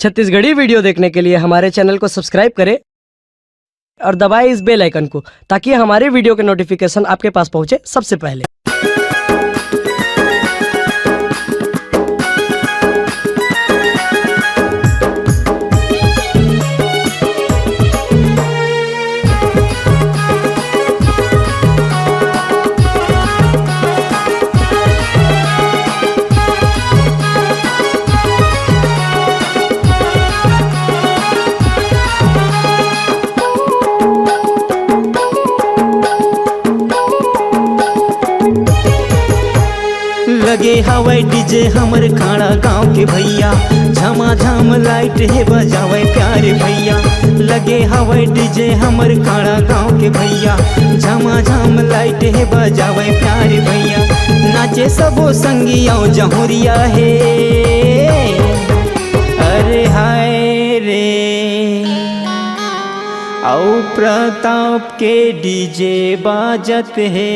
Chhattisgarhi video देखने के लिए हमारे चैनल को सब्सक्राइब करें और दबाएं इस बेल आइकन को ताकि हमारे वीडियो के नोटिफिकेशन आपके पास पहुंचे सबसे पहले। लगे हवाई डीजे हमर खाड़ा गाँव के भैया, झमाझम लाइट है बजावे प्यारे भैया। लगे हवाई डीजे हमर खाड़ा गाँव के भैया, झमाझम लाइट है बजावे प्यारे भैया। नाचे सबो संगिया जहुरिया है, अरे हाय रे औ प्रताप के डीजे बाजत है।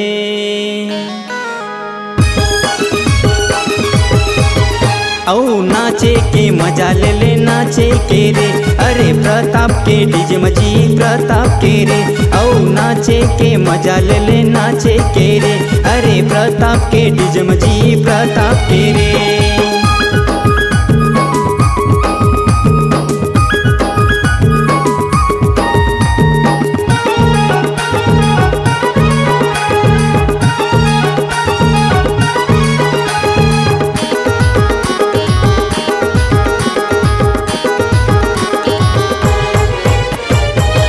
औ नाचे के मजा ले ले नाचे के रे, अरे प्रताप के डीजे मजी प्रताप के रे। औ नाचे के मजा ले ले नाचे के रे, अरे प्रताप के डीजे मजी प्रताप के रे।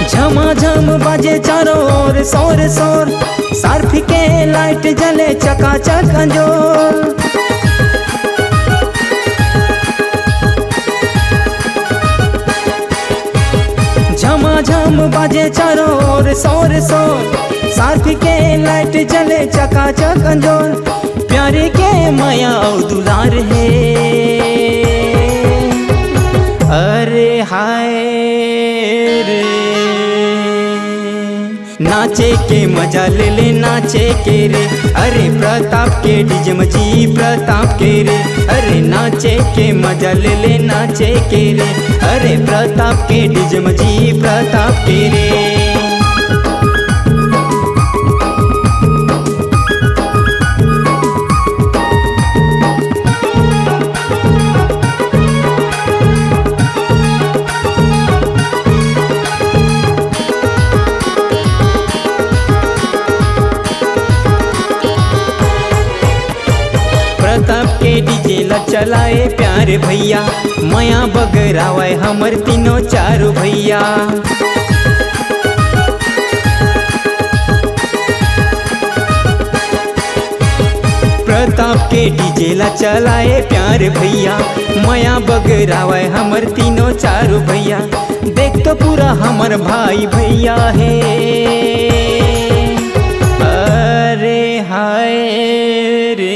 झमाझम बाजे चारों ओर शोर शोर, सर्फ के लाइट जले चकाचक अंजोर। झमाझम बाजे चारों ओर शोर शोर, सर्फ के लाइट जले चकाचक अंजोर। प्यारे के माया और दुलार है, अरे हाय रे नाचे के मजा ले ले नाचे के रे, अरे प्रताप के डीजे मजी प्रताप के रे। अरे नाचे के मजा ले ले नाचे के रे, अरे प्रताप के डीजे मजी प्रताप के रे। प्रताप के डीजे ला चलाए प्यारे भैया, माया बगरावे हमर तीनों चारों भैया। प्रताप के डीजे ला चलाए प्यारे भैया, माया बगरावे हमर तीनों चारों भैया। देख तो पूरा हमर भाई भैया है, अरे हाय रे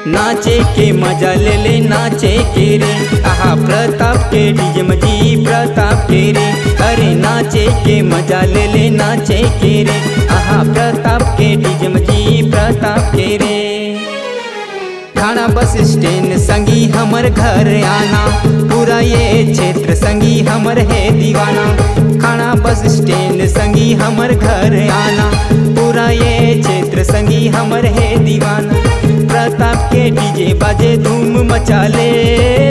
नाचे के मजा ले ले नाचे के रे। आहा प्रताप के डीजे मजी प्रताप के रे, अरे नाचे के मजा ले ले नाचे के रे। आहा प्रताप के डीजे मजी प्रताप के रे। थाना बस स्टैंड संगी हमर घर आना, पूरा ये क्षेत्र संगी हमर है दीवाना। खाना बस स्टैंड संगी हमर घर आना, पूरा ये क्षेत्र संगी हमर है दीवाना। प्रताप के डीजे बाजे धूम मचा ले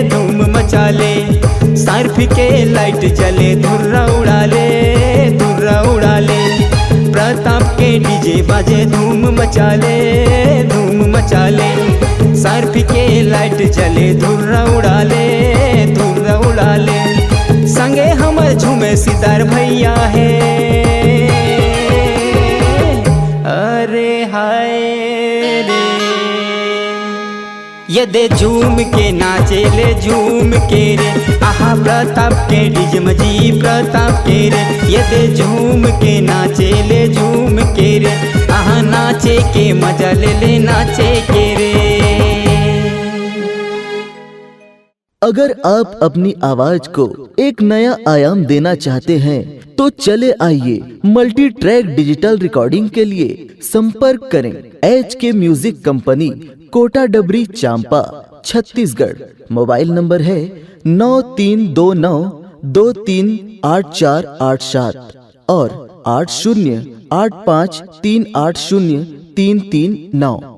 धूम मचा ले, सर्फ के लाइट जले धुर्रा उड़ा ले धुर्रा उड़ा ले। प्रताप के डीजे बाजे धूम मचा ले धूम मचा ले, सर्फ के लाइट जले धुर्रा उड़ा ले धुर्रा उड़ा ले। संगे हमर झूमे सितार भैया है, अरे हाय रे यदे झूम के नाचे ले झूम के रे। आहा प्रताप के डीजे मजी प्रताप के रे, यदे झूम के नाचे ले झूम के रे। आहा नाचे के मजा ले ले नाचे के रे। अगर आप अपनी आवाज को एक नया आयाम देना चाहते हैं तो चले आइए मल्टी ट्रैक डिजिटल रिकॉर्डिंग के लिए संपर्क करें HK म्यूजिक कंपनी, कोटा डबरी, चांपा। छत्तीसगढ़। मोबाइल नंबर है 9329238487 और 8085380339।